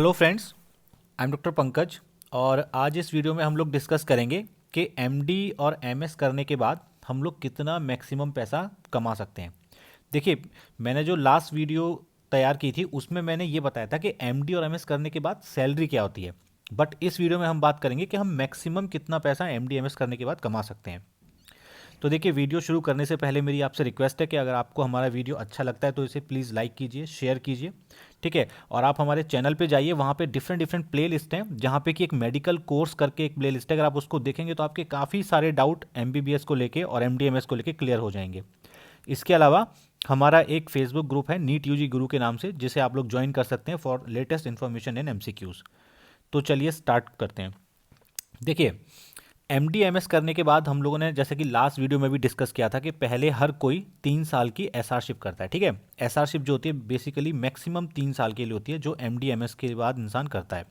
Hello friends, I am doctor Pankaj. और आज इस वीडियो में हम लोग डिस्कस करेंगे कि एमडी और एमएस करने के बाद हम लोग कितना मैक्सिमम पैसा कमा सकते हैं। देखिए, मैंने जो लास्ट वीडियो तैयार की थी उसमें मैंने ये बताया था कि एमडी और एमएस करने के बाद सैलरी क्या होती है। बट इस वीडियो में हम बात करेंगे कि हम मैक्सिमम कितना पैसा एमडी एमएस करने के बाद कमा सकते हैं। तो देखिए, वीडियो शुरू करने से पहले मेरी आपसे रिक्वेस्ट है कि अगर आपको हमारा वीडियो अच्छा लगता है तो इसे प्लीज़ लाइक कीजिए, शेयर कीजिए, ठीक है। और आप हमारे चैनल पे जाइए, वहाँ पे डिफरेंट डिफरेंट प्ले लिस्ट हैं, जहाँ पे कि एक मेडिकल कोर्स करके एक प्ले लिस्ट है। अगर आप उसको देखेंगे तो आपके काफ़ी सारे डाउट एमबीबीएस को लेके और एमडीएमएस को लेके क्लियर हो जाएंगे। इसके अलावा हमारा एक फेसबुक ग्रुप है नीट यूजी गुरु के नाम से, जिसे आप लोग ज्वाइन कर सकते हैं for latest information in MCQs. तो चलिए स्टार्ट करते हैं। देखिए, एम डी एम एस करने के बाद हम लोगों ने जैसे कि लास्ट वीडियो में भी डिस्कस किया था कि पहले हर कोई 3 साल की एस आर शिप करता है, ठीक है। एस आर शिप जो होती है बेसिकली मैक्सिमम 3 साल के लिए होती है, जो एम डी एम एस के बाद इंसान करता है।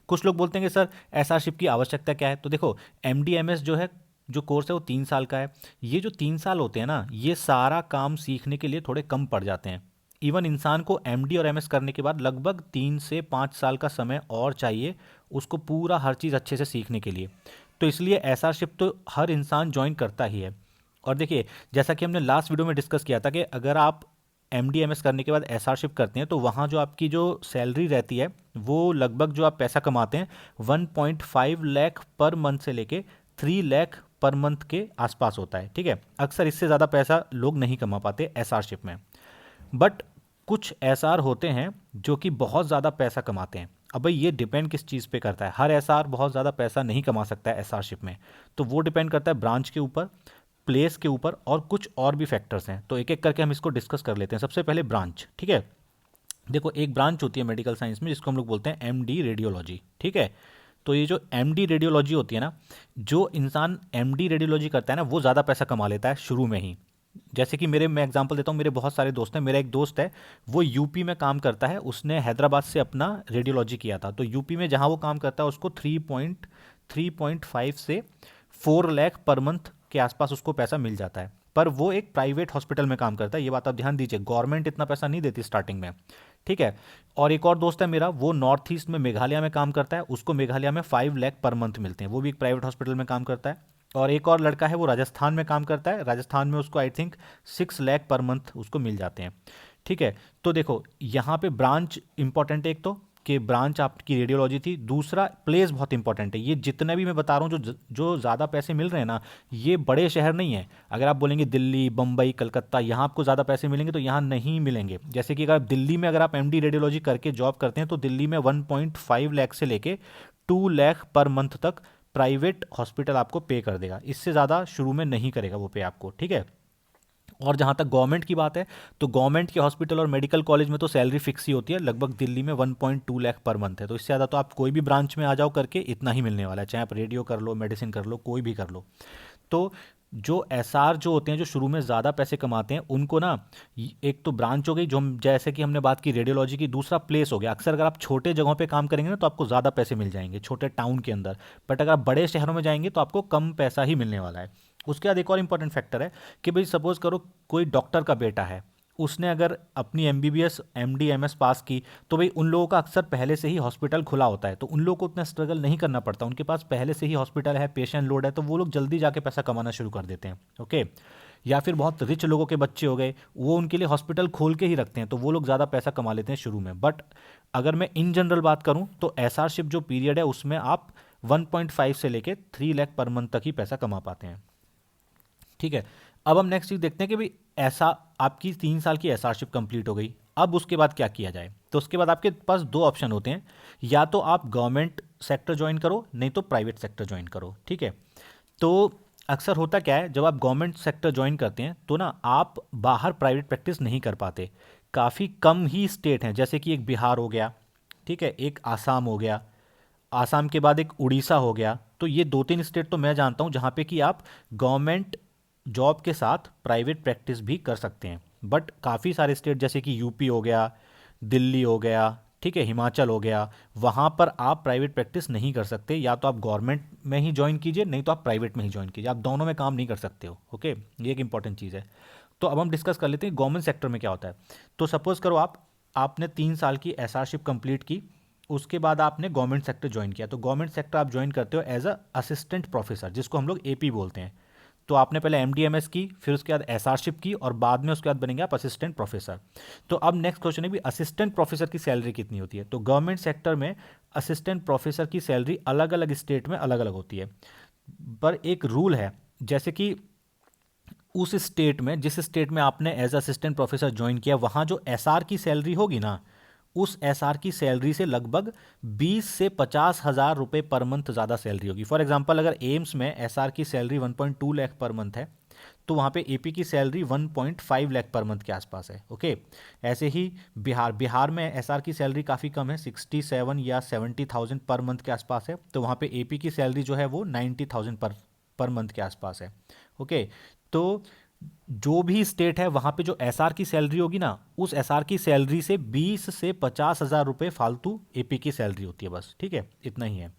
कुछ लोग बोलते हैं कि सर एस आर शिप की आवश्यकता क्या है। तो देखो, एम डी एम एस जो है, जो कोर्स है वो 3 साल का है। ये जो 3 साल होते हैं ना, ये सारा काम सीखने के लिए थोड़े कम पड़ जाते हैं। इवन इंसान को एम डी और एम एस करने के बाद लगभग 3 से 5 साल का समय और चाहिए उसको पूरा हर चीज़ अच्छे से सीखने के लिए। तो इसलिए एसआरशिप तो हर इंसान ज्वाइन करता ही है। और देखिए, जैसा कि हमने लास्ट वीडियो में डिस्कस किया था कि अगर आप एम डी एम एस करने के बाद एसआरशिप करते हैं तो वहाँ जो आपकी जो सैलरी रहती है वो लगभग जो आप पैसा कमाते हैं 1.5 लाख पर मंथ से लेके 3 लाख पर मंथ के आसपास होता है, ठीक है। अक्सर इससे ज़्यादा पैसा लोग नहीं कमा पाते एसआरशिप में। बट कुछ एसआर होते हैं जो कि बहुत ज़्यादा पैसा कमाते हैं। अब भाई ये डिपेंड किस चीज़ पे करता है। हर एसआर बहुत ज़्यादा पैसा नहीं कमा सकता है एसआरशिप में। तो वो डिपेंड करता है ब्रांच के ऊपर, प्लेस के ऊपर और कुछ और भी फैक्टर्स हैं। तो एक एक करके हम इसको डिस्कस कर लेते हैं। सबसे पहले ब्रांच, ठीक है। देखो, एक ब्रांच होती है मेडिकल साइंस में जिसको हम लोग बोलते हैं एमडी रेडियोलॉजी, ठीक है। तो ये जो एमडी रेडियोलॉजी होती है ना, जो इंसान एमडी रेडियोलॉजी करता है ना, वो ज़्यादा पैसा कमा लेता है शुरू में ही। जैसे कि मैं एग्जांपल देता हूँ, मेरे बहुत सारे दोस्त हैं। मेरा एक दोस्त है, वो यूपी में काम करता है। उसने हैदराबाद से अपना रेडियोलॉजी किया था। तो यूपी में जहाँ वो काम करता है उसको 3.5 से 4 लाख पर मंथ के आसपास उसको पैसा मिल जाता है। पर वो एक प्राइवेट हॉस्पिटल में काम करता है, ये बात आप ध्यान दीजिए। गवर्नमेंट इतना पैसा नहीं देती स्टार्टिंग में, ठीक है। और एक और दोस्त है मेरा, वो नॉर्थ ईस्ट में मेघालय में काम करता है। उसको मेघालय में 5 लाख पर मंथ मिलते हैं। वो भी एक प्राइवेट हॉस्पिटल में काम करता है। और एक और लड़का है, वो राजस्थान में काम करता है। राजस्थान में उसको I think 6 lakh per month उसको मिल जाते हैं, ठीक है। तो देखो, यहाँ पे ब्रांच इंपॉर्टेंट है। एक तो कि ब्रांच आपकी रेडियोलॉजी थी, दूसरा प्लेस बहुत इंपॉर्टेंट है। ये जितने भी मैं बता रहा हूँ जो ज़्यादा पैसे मिल रहे हैं ना, ये बड़े शहर नहीं है। अगर आप बोलेंगे दिल्ली, बम्बई, कलकत्ता, यहाँ आपको ज़्यादा पैसे मिलेंगे, तो यहाँ नहीं मिलेंगे। जैसे कि अगर दिल्ली में अगर आप एमडी रेडियोलॉजी करके जॉब करते हैं तो दिल्ली में 1.5 लाख से लेके 2 लाख पर मंथ तक प्राइवेट हॉस्पिटल आपको पे कर देगा। इससे ज़्यादा शुरू में नहीं करेगा वो पे आपको, ठीक है। और जहाँ तक गवर्नमेंट की बात है, तो गवर्नमेंट के हॉस्पिटल और मेडिकल कॉलेज में तो सैलरी फिक्स ही होती है। लगभग दिल्ली में 1.2 लाख पर मंथ है। तो इससे ज़्यादा तो आप कोई भी ब्रांच में आ जाओ करके इतना ही मिलने वाला है, चाहे आप रेडियो कर लो, मेडिसिन कर लो, कोई भी कर लो। तो जो एसआर जो होते हैं, जो शुरू में ज़्यादा पैसे कमाते हैं, उनको ना, एक तो ब्रांच हो गई जो हम जैसे कि हमने बात की रेडियोलॉजी की, दूसरा प्लेस हो गया। अक्सर अगर आप छोटे जगहों पे काम करेंगे ना तो आपको ज़्यादा पैसे मिल जाएंगे छोटे टाउन के अंदर। बट अगर आप बड़े शहरों में जाएंगे तो आपको कम पैसा ही मिलने वाला है। उसके बाद एक और इंपॉर्टेंट फैक्टर है कि भाई सपोज करो कोई डॉक्टर का बेटा है, उसने अगर अपनी एमबीबीएस एमडी एमएस पास की, तो भाई उन लोगों का अक्सर पहले से ही हॉस्पिटल खुला होता है। तो उन लोगों को उतना स्ट्रगल नहीं करना पड़ता, उनके पास पहले से ही हॉस्पिटल है, पेशेंट लोड है, तो वो लोग जल्दी जाके पैसा कमाना शुरू कर देते हैं, ओके। या फिर बहुत रिच लोगों के बच्चे हो गए, वो उनके लिए हॉस्पिटल खोल के ही रखते हैं, तो वो लोग ज़्यादा पैसा कमा लेते हैं शुरू में। बट अगर मैं इन जनरल बात करूं तो एसआरशिप जो पीरियड है उसमें आप 1.5 से लेके 3 लाख पर मंथ तक ही पैसा कमा पाते हैं, ठीक है। अब हम नेक्स्ट चीज देखते हैं कि भाई ऐसा आपकी 3 साल की एसआरशिप कंप्लीट हो गई। अब उसके बाद क्या किया जाए। तो उसके बाद आपके पास दो ऑप्शन होते हैं, या तो आप गवर्नमेंट सेक्टर ज्वाइन करो, नहीं तो प्राइवेट सेक्टर ज्वाइन करो, ठीक है। तो अक्सर होता क्या है, जब आप गवर्नमेंट सेक्टर ज्वाइन करते हैं तो ना आप बाहर प्राइवेट प्रैक्टिस नहीं कर पाते। काफ़ी कम ही स्टेट हैं, जैसे कि एक बिहार हो गया, ठीक है, एक आसाम हो गया, आसाम के बाद एक उड़ीसा हो गया। तो ये 2-3 स्टेट तो मैं जानता हूँ जहाँ पे कि आप गवर्नमेंट जॉब के साथ प्राइवेट प्रैक्टिस भी कर सकते हैं। बट काफ़ी सारे स्टेट जैसे कि यूपी हो गया, दिल्ली हो गया, ठीक है, हिमाचल हो गया, वहाँ पर आप प्राइवेट प्रैक्टिस नहीं कर सकते। या तो आप गवर्नमेंट में ही ज्वाइन कीजिए, नहीं तो आप प्राइवेट में ही ज्वाइन कीजिए। आप दोनों में काम नहीं कर सकते हो, ओके। ये एक इंपॉर्टेंट चीज़ है। तो अब हम डिस्कस कर लेते हैं गवर्नमेंट सेक्टर में क्या होता है। तो सपोज करो आपने 3 साल की एसआरशिप कंप्लीट की, उसके बाद आपने गवर्नमेंट सेक्टर ज्वाइन किया, तो गवर्नमेंट सेक्टर आप ज्वाइन करते हो एज अ असिस्टेंट प्रोफेसर, जिसको हम लोग एपी बोलते हैं। तो आपने पहले एमडीएमएस की, फिर उसके बाद एसआरशिप की, और बाद में उसके बाद बनेंगे आप असिस्टेंट प्रोफेसर। तो अब नेक्स्ट क्वेश्चन है भी असिस्टेंट प्रोफेसर की सैलरी कितनी होती है। तो गवर्नमेंट सेक्टर में असिस्टेंट प्रोफेसर की सैलरी अलग अलग स्टेट में अलग अलग होती है, पर एक रूल है, जैसे कि उस स्टेट में, जिस स्टेट में आपने एज असिस्टेंट प्रोफेसर ज्वाइन किया, वहाँ जो एसआर की सैलरी होगी ना, उस एसआर की सैलरी से लगभग 20 से 50 हज़ार रुपये पर मंथ ज़्यादा सैलरी होगी। फॉर एग्जांपल, अगर एम्स में एसआर की सैलरी 1.2 लाख पर मंथ है, तो वहाँ पे एपी की सैलरी 1.5 लाख पर मंथ के आसपास है। ओके, ऐसे ही बिहार में एसआर की सैलरी काफ़ी कम है, 67 या 70,000 पर मंथ के आसपास है, तो वहाँ पे एपी की सैलरी जो है वो 90,000 पर मंथ के आसपास है। ओके, तो जो भी स्टेट है वहाँ पे जो एसआर की सैलरी होगी ना, उस एसआर की सैलरी से 20 से 50 हज़ार रुपये फालतू एपी की सैलरी होती है, बस। ठीक है, इतना ही है।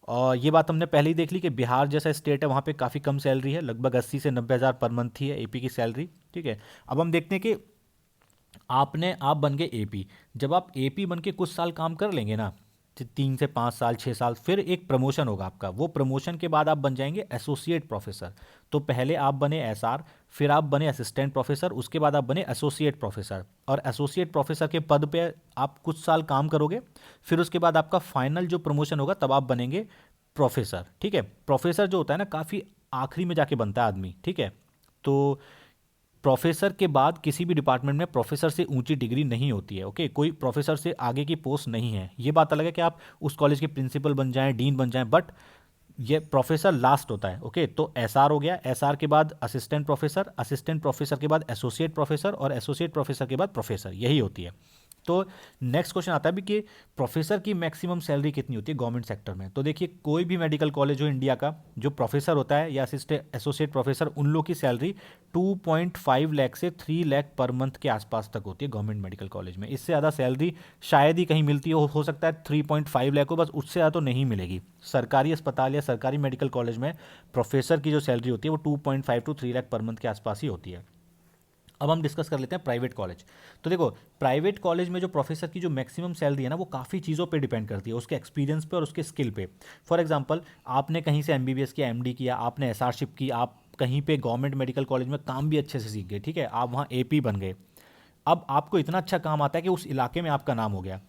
और ये बात हमने पहले ही देख ली कि बिहार जैसा स्टेट है, वहाँ पे काफ़ी कम सैलरी है, लगभग 80 से 90 हज़ार पर मंथ ही है एपी की सैलरी। ठीक है, अब हम देखते हैं कि आप बन गए एपी। जब आप एपी बन के कुछ साल काम कर लेंगे ना, 3 से 5 साल, 6 साल, फिर एक प्रमोशन होगा आपका। वो प्रमोशन के बाद आप बन जाएंगे एसोसिएट प्रोफेसर। तो पहले आप बने एसआर, फिर आप बने असिस्टेंट प्रोफेसर, उसके बाद आप बने एसोसिएट प्रोफेसर, और एसोसिएट प्रोफेसर के पद पे आप कुछ साल काम करोगे, फिर उसके बाद आपका फाइनल जो प्रमोशन होगा तब आप बनेंगे प्रोफेसर। ठीक है, प्रोफेसर जो होता है ना, काफ़ी आखिरी में जाके बनता है आदमी। ठीक है, तो प्रोफेसर के बाद किसी भी डिपार्टमेंट में प्रोफेसर से ऊंची डिग्री नहीं होती है। ओके, कोई प्रोफेसर से आगे की पोस्ट नहीं है। ये बात अलग है कि आप उस कॉलेज के प्रिंसिपल बन जाएं, डीन बन जाएं, बट ये प्रोफेसर लास्ट होता है। ओके, तो एसआर हो गया, एसआर के बाद असिस्टेंट प्रोफेसर, असिस्टेंट प्रोफेसर के बाद एसोसिएट प्रोफेसर, और एसोसिएट प्रोफेसर के बाद प्रोफेसर, यही होती है। तो नेक्स्ट क्वेश्चन आता है भी कि प्रोफेसर की मैक्सिमम सैलरी कितनी होती है गवर्नमेंट सेक्टर में। तो देखिए, कोई भी मेडिकल कॉलेज हो इंडिया का, जो प्रोफेसर होता है या असिस्टेंट एसोसिएट प्रोफेसर, उन लोग की सैलरी 2.5 लाख से 3 लाख पर मंथ के आसपास तक होती है गवर्नमेंट मेडिकल कॉलेज में। इससे ज़्यादा सैलरी शायद ही कहीं मिलती हो सकता है 3.5 लाख हो, बस, उससे ज़्यादा तो नहीं मिलेगी। सरकारी अस्पताल या सरकारी मेडिकल कॉलेज में प्रोफेसर की जो सैलरी होती है वो 2.5 टू 3 लाख पर मंथ के आसपास ही होती है। अब हम डिस्कस कर लेते हैं प्राइवेट कॉलेज। तो देखो, प्राइवेट कॉलेज में जो प्रोफेसर की जो मैक्सिमम सैलरी है ना, वो काफ़ी चीज़ों पे डिपेंड करती है, उसके एक्सपीरियंस पे और उसके स्किल पे। फॉर एग्जांपल, आपने कहीं से एमबीबीएस किया, एमडी किया, आपने एसआरशिप की, आप कहीं पे गवर्नमेंट मेडिकल कॉलेज में काम भी अच्छे से सीख गए। ठीक है, आप वहाँ एपी बन गए, अब आपको इतना अच्छा काम आता है कि उस इलाके में आपका नाम हो गया,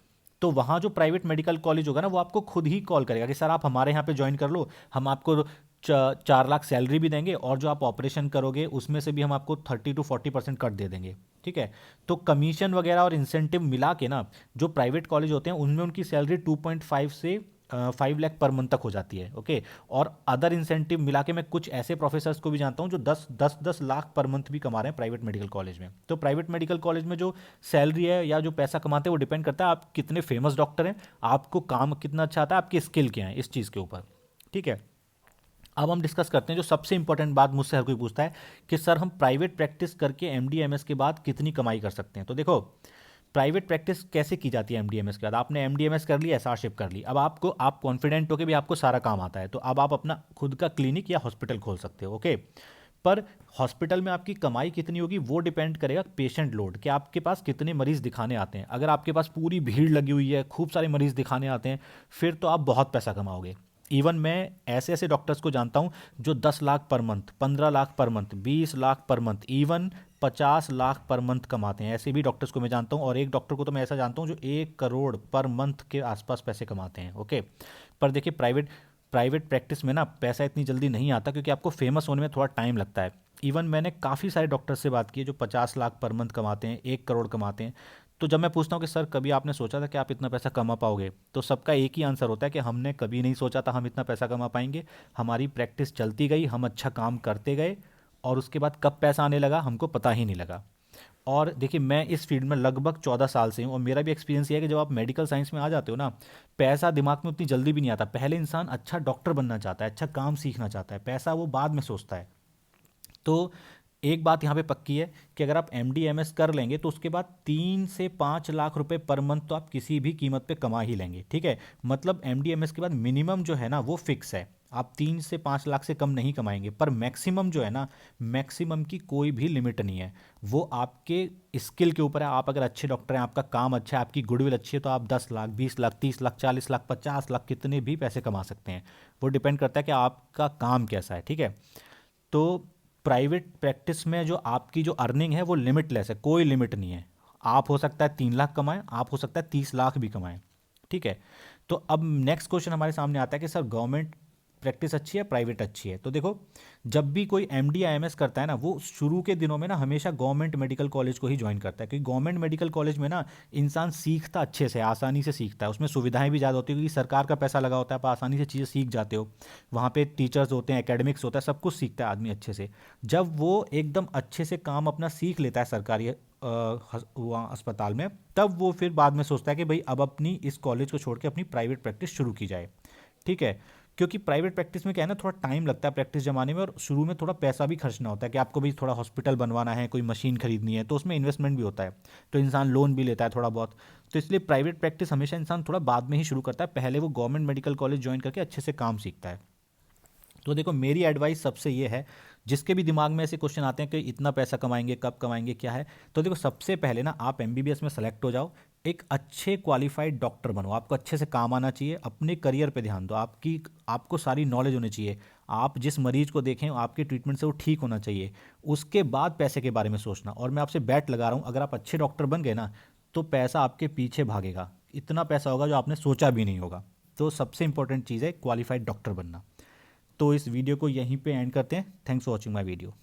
तो वहाँ जो प्राइवेट मेडिकल कॉलेज होगा ना, वो आपको खुद ही कॉल करेगा कि सर आप हमारे यहाँ पे ज्वाइन कर लो, हम आपको 4 लाख सैलरी भी देंगे, और जो आप ऑपरेशन करोगे उसमें से भी हम आपको 30 to 40% कट दे देंगे। ठीक है, तो कमीशन वगैरह और इंसेंटिव मिला के ना, जो प्राइवेट कॉलेज होते हैं उनमें उनकी सैलरी 2.5 से 5 लाख पर मंथ तक हो जाती है। ओके, और अदर इंसेंटिव मिला के मैं कुछ ऐसे प्रोफेसर्स को भी जानता हूँ जो 10 लाख पर मंथ भी कमा रहे हैं प्राइवेट मेडिकल कॉलेज में। तो प्राइवेट मेडिकल कॉलेज में जो सैलरी है या जो पैसा कमाते हैं वो डिपेंड करता है आप कितने फेमस डॉक्टर हैं, आपको काम कितना अच्छा आता है, आपकी स्किल क्या है, इस चीज़ के ऊपर। ठीक है, अब हम डिस्कस करते हैं जो सबसे इंपॉर्टेंट बात मुझसे हर कोई पूछता है कि सर हम प्राइवेट प्रैक्टिस करके एमडीएमएस के बाद कितनी कमाई कर सकते हैं। तो देखो, प्राइवेट प्रैक्टिस कैसे की जाती है एमडीएमएस के बाद। आपने एमडीएमएस कर ली, एसआरशिप कर ली, अब आप कॉन्फिडेंट हो कि भी आपको सारा काम आता है, तो अब आप अपना खुद का क्लिनिक या हॉस्पिटल खोल सकते हो। ओके, पर हॉस्पिटल में आपकी कमाई कितनी होगी वो डिपेंड करेगा पेशेंट लोड, कि आपके पास कितने मरीज दिखाने आते हैं। अगर आपके पास पूरी भीड़ लगी हुई है, खूब सारे मरीज दिखाने आते हैं, फिर तो आप बहुत पैसा कमाओगे। इवन मैं ऐसे ऐसे डॉक्टर्स को जानता हूँ जो 10 lakh per month, 15 lakh per month, 20 lakh per month, even 50 lakh per month कमाते हैं। ऐसे भी डॉक्टर्स को मैं जानता हूँ, और एक डॉक्टर को तो मैं ऐसा जानता हूँ जो 1 करोड़ पर मंथ के आसपास पैसे कमाते हैं। ओके, पर देखिए, प्राइवेट प्राइवेट प्रैक्टिस में ना पैसा इतनी जल्दी नहीं आता, क्योंकि आपको फेमस होने में थोड़ा टाइम लगता है। इवन मैंने काफ़ी सारे डॉक्टर से बात की है जो 50 लाख पर मंथ कमाते हैं, 1 करोड़ कमाते हैं। तो जब मैं पूछता हूँ कि सर कभी आपने सोचा था कि आप इतना पैसा कमा पाओगे, तो सबका एक ही आंसर होता है कि हमने कभी नहीं सोचा था हम इतना पैसा कमा पाएंगे। हमारी प्रैक्टिस चलती गई, हम अच्छा काम करते गए, और उसके बाद कब पैसा आने लगा हमको पता ही नहीं लगा। और देखिए, मैं इस फील्ड में लगभग 14 साल से हूँ, और मेरा भी एक्सपीरियंस ये है कि जब आप मेडिकल साइंस में आ जाते हो ना, पैसा दिमाग में उतनी जल्दी भी नहीं आता। पहले इंसान अच्छा डॉक्टर बनना चाहता है, अच्छा काम सीखना चाहता है, पैसा वो बाद में सोचता है। तो एक बात यहाँ पे पक्की है कि अगर आप एम डी एम एस कर लेंगे तो उसके बाद 3 से 5 लाख रुपए पर मंथ तो आप किसी भी कीमत पे कमा ही लेंगे। ठीक है, मतलब एम डी एम एस के बाद मिनिमम जो है ना वो फिक्स है। आप 3 से 5 लाख से कम नहीं कमाएंगे, पर मैक्सिमम जो है ना, मैक्सिमम की कोई भी लिमिट नहीं है। वो आपके स्किल के ऊपर है। आप अगर अच्छे डॉक्टर हैं, आपका काम अच्छा है, आपकी गुडविल अच्छी है, तो आप 10 लाख, 20 लाख, 30 लाख, 40 लाख, 50 लाख, कितने भी पैसे कमा सकते हैं। वो डिपेंड करता है कि आपका काम कैसा है, ठीक है। तो प्राइवेट प्रैक्टिस में जो आपकी जो अर्निंग है वो लिमिटलेस है, कोई लिमिट नहीं है। आप हो सकता है 3 लाख कमाएं, आप हो सकता है 30 लाख भी कमाएं, ठीक है। तो अब नेक्स्ट क्वेश्चन हमारे सामने आता है कि सर गवर्नमेंट प्रैक्टिस अच्छी है, प्राइवेट अच्छी है? तो देखो, जब भी कोई एमडी या एमएस करता है ना, वो शुरू के दिनों में ना हमेशा गवर्नमेंट मेडिकल कॉलेज को ही ज्वाइन करता है, क्योंकि गवर्नमेंट मेडिकल कॉलेज में ना इंसान सीखता अच्छे से, आसानी से सीखता है। उसमें सुविधाएं भी ज़्यादा होती है, क्योंकि सरकार का पैसा लगा होता है, आप आसानी से चीज़ें सीख जाते हो। वहाँ पे टीचर्स होते हैं, एकेडमिक्स होता है, सब कुछ सीखता है आदमी अच्छे से। जब वो एकदम अच्छे से काम अपना सीख लेता है सरकारी वहाँ अस्पताल में, तब वो फिर बाद में सोचता है कि भाई अब अपनी इस कॉलेज को छोड़ के अपनी प्राइवेट प्रैक्टिस शुरू की जाए, ठीक है। क्योंकि प्राइवेट प्रैक्टिस में क्या है ना, थोड़ा टाइम लगता है प्रैक्टिस जमाने में, और शुरू में थोड़ा पैसा भी खर्चना होता है कि आपको भी थोड़ा हॉस्पिटल बनवाना है, कोई मशीन खरीदनी है, तो उसमें इन्वेस्टमेंट भी होता है। तो इंसान लोन भी लेता है थोड़ा बहुत। तो इसलिए प्राइवेट प्रैक्टिस हमेशा इंसान थोड़ा बाद में ही शुरू करता है, पहले वो गवर्नमेंट मेडिकल कॉलेज ज्वाइन करके अच्छे से काम सीखता है। तो देखो, मेरी एडवाइस सबसे ये है, जिसके भी दिमाग में ऐसे क्वेश्चन आते हैं कि इतना पैसा कमाएंगे, कब कमाएंगे, क्या है, तो देखो सबसे पहले ना आप एमबीबीएस में सेलेक्ट हो जाओ, एक अच्छे क्वालिफाइड डॉक्टर बनो। आपको अच्छे से काम आना चाहिए, अपने करियर पे ध्यान दो, आपको सारी नॉलेज होनी चाहिए। आप जिस मरीज को देखें, आपके ट्रीटमेंट से वो ठीक होना चाहिए। उसके बाद पैसे के बारे में सोचना। और मैं आपसे बैट लगा रहा हूँ, अगर आप अच्छे डॉक्टर बन गए ना, तो पैसा आपके पीछे भागेगा। इतना पैसा होगा जो आपने सोचा भी नहीं होगा। तो सबसे इंपॉर्टेंट चीज़ है क्वालिफाइड डॉक्टर बनना। तो इस वीडियो को यहीं पे एंड करते हैं। Thanks for watching my video.